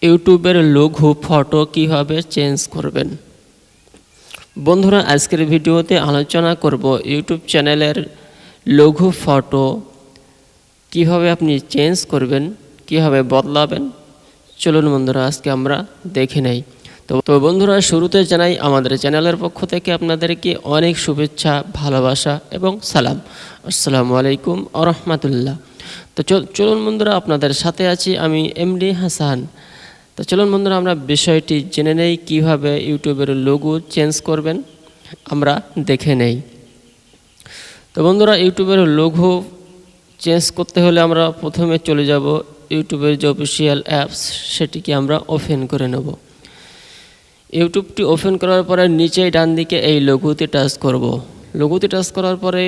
ইউটিউবের লঘু ফটো কিভাবে চেঞ্জ করবেন। বন্ধুরা, আজকের ভিডিওতে আলোচনা করব ইউটিউব চ্যানেলের লঘু ফটো কিভাবে আপনি চেঞ্জ করবেন, কিভাবে বদলাবেন। চলুন বন্ধুরা, আজকে আমরা দেখে নেই। তো বন্ধুরা, শুরুতে জানাই আমাদের চ্যানেলের পক্ষ থেকে আপনাদেরকে অনেক শুভেচ্ছা, ভালোবাসা এবং সালাম। আসসালামু আলাইকুম ওয়া রাহমাতুল্লাহ। তো চলুন বন্ধুরা, আপনাদের সাথে আছি আমি এমডি হাসান। তো চলুন বন্ধুরা, আমরা বিষয়টি জেনে নেই কিভাবে ইউটিউবের লোগো চেঞ্জ করবেন, আমরা দেখে নেই। তো বন্ধুরা, ইউটিউবের লোগো চেঞ্জ করতে হলে আমরা প্রথমে চলে যাব ইউটিউবের যে অফিসিয়াল অ্যাপস, সেটিকে আমরা ওপেন করে নেব। ইউটিউবটি ওপেন করার পরে নিচেই ডান দিকে এই লোগোতে টাচ করব। লোগোতে টাচ করার পরে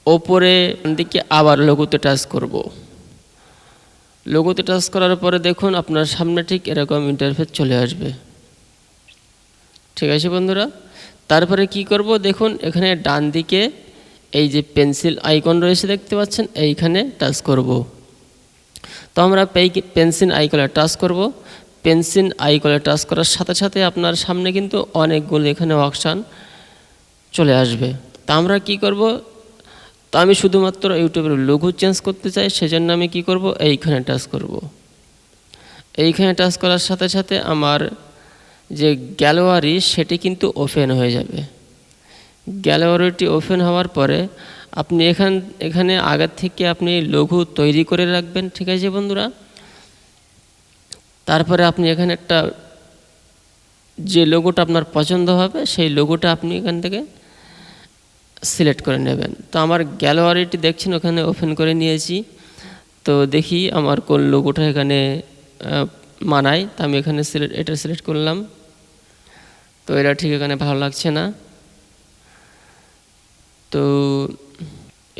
ওপরে ডান দিকে আবার লোগোতে টাচ করব। লোগোতে টাচ করার পরে দেখুন আপনার সামনে ঠিক এরকম ইন্টারফেস চলে আসবে। ঠিক আছে বন্ধুরা, তারপরে কি করব, দেখুন এখানে ডান দিকে এই যে পেন্সিল আইকন রয়েছে দেখতে পাচ্ছেন, এইখানে টাচ করব। তো আমরা পেন্সিল আইকনে টাচ করব। পেন্সিল আইকনে টাচ করার সাথে সাথে আপনার সামনে কিন্তু অনেকগুলো এখানে অপশান চলে আসবে। তা আমরা কি করব, তো আমি শুধুমাত্র ইউটিউবের লোগো চেঞ্জ করতে চাই, সেজন্য আমি কি করব, এইখানে টাচ করব। এইখানে টাচ করার সাথে সাথে আমার যে গ্যালারি সেটি কিন্তু ওপেন হয়ে যাবে। গ্যালারিটি ওপেন হওয়ার পরে আপনি এখানে আগের থেকে আপনি লোগো তৈরি করে রাখবেন। ঠিক আছে বন্ধুরা, তারপরে আপনি এখানে একটা যে লোগোটা আপনার পছন্দ হবে সেই লোগোটা আপনি এখান থেকে সিলেক্ট করে নেবেন। তো আমার গ্যালারিটি দেখছেন ওখানে ওপেন করে নিয়েছি। তো দেখি আমার কোন লোগোটা এখানে মানায়। তো আমি এখানে এটা সিলেক্ট করলাম। তো এটা ঠিক এখানে ভালো লাগছে না, তো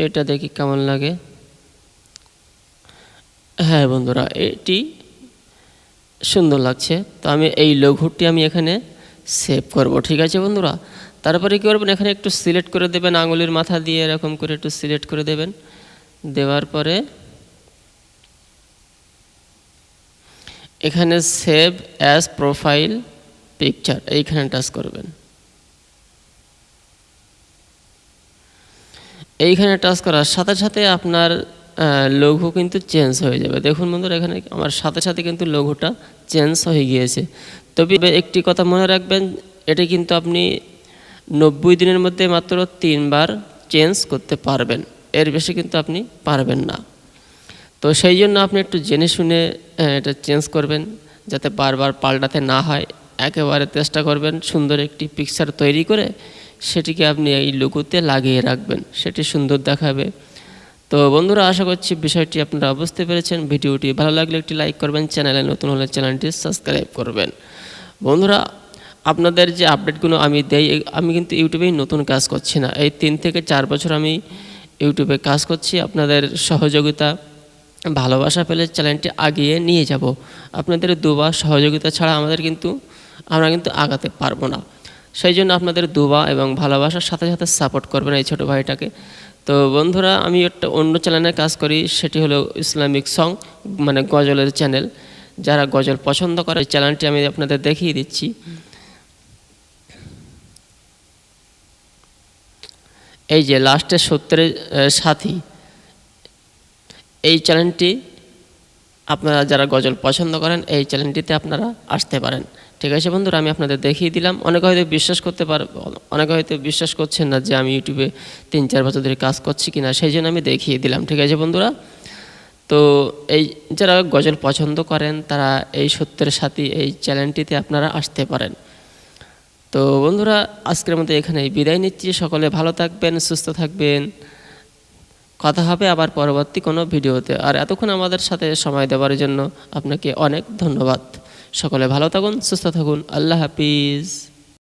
এটা দেখি কেমন লাগে। হ্যাঁ বন্ধুরা, এটি সুন্দর লাগছে। তো আমি এই লোগোটি আমি এখানে সেভ করব। ঠিক আছে বন্ধুরা, তারপরে কী করবেন, এখানে একটু সিলেক্ট করে দেবেন, আঙুলের মাথা দিয়ে এরকম করে একটু সিলেক্ট করে দেবেন। দেওয়ার পরে এখানে সেভ অ্যাজ প্রোফাইল পিকচার এইখানে টাচ করবেন। এইখানে টাচ করার সাথে সাথে আপনার লোগো কিন্তু চেঞ্জ হয়ে যাবে। দেখুন বন্ধুরা, এখানে আমার সাথে সাথে কিন্তু লোগোটা চেঞ্জ হয়ে গিয়েছে। তবে একটি কথা মনে রাখবেন, এটি কিন্তু আপনি 90 দিনের মধ্যে মাত্র 3 বার চেঞ্জ করতে পারবেন, এর বেশি কিন্তু আপনি পারবেন না। তো সেই জন্য আপনি একটু জেনে শুনে এটা চেঞ্জ করবেন, যাতে বারবার পাল্টাতে না হয়। একেবারে চেষ্টা করবেন সুন্দর একটি পিকচার তৈরি করে সেটিকে আপনি এই লোগোতে লাগিয়ে রাখবেন, সেটি সুন্দর দেখাবে। তো বন্ধুরা, আশা করছি বিষয়টি আপনারা বুঝতে পেরেছেন। ভিডিওটি ভালো লাগলে একটি লাইক করবেন, চ্যানেলে নতুন হলে চ্যানেলটি সাবস্ক্রাইব করবেন। বন্ধুরা, আপনাদের যে আপডেটগুলো আমি দেই, আমি কিন্তু ইউটিউবেই নতুন কাজ করছি না। এই 3 থেকে 4 বছর আমি ইউটিউবে কাজ করছি। আপনাদের সহযোগিতা, ভালোবাসা পেলে চ্যানেলটি আগিয়ে নিয়ে যাব। আপনাদের দুবা সহযোগিতা ছাড়া আমরা কিন্তু আগাতে পারবো না। সেই জন্য আপনাদের দুবা এবং ভালোবাসার সাথে সাথে সাপোর্ট করবেন এই ছোটো ভাইটাকে। তো বন্ধুরা, আমি একটা অন্য চ্যানেলে কাজ করি, সেটি হলো ইসলামিক সং, মানে গজলের চ্যানেল। যারা গজল পছন্দ করে চ্যানেলটি আমি আপনাদের দেখিয়ে দিচ্ছি। এই যে লাস্টে সত্যের সাথী, এই চ্যানেলটি আপনারা যারা গজল পছন্দ করেন এই চ্যানেলটিতে আপনারা আসতে পারেন। ঠিক আছে বন্ধুরা, আমি আপনাদের দেখিয়ে দিলাম। অনেকে হয়তো বিশ্বাস করছেন না যে আমি ইউটিউবে 3-4 বছর ধরে কাজ করছি কিনা, সেই জন্য আমি দেখিয়ে দিলাম। ঠিক আছে বন্ধুরা, তো এই যারা গজল পছন্দ করেন তারা এই সত্যের সাথী এই চ্যানেলটিতে আপনারা আসতে পারেন। তো বন্ধুরা, আজকের মতো এখানেই বিদায় নিচ্ছি। সকলে ভালো থাকবেন, সুস্থ থাকবেন। কথা হবে আবার পরবর্তী কোনো ভিডিওতে। আর এতক্ষণ আমাদের সাথে সময় দেওয়ার জন্য আপনাকে অনেক ধন্যবাদ। সকলে ভালো থাকুন, সুস্থ থাকুন। আল্লাহ হাফিজ।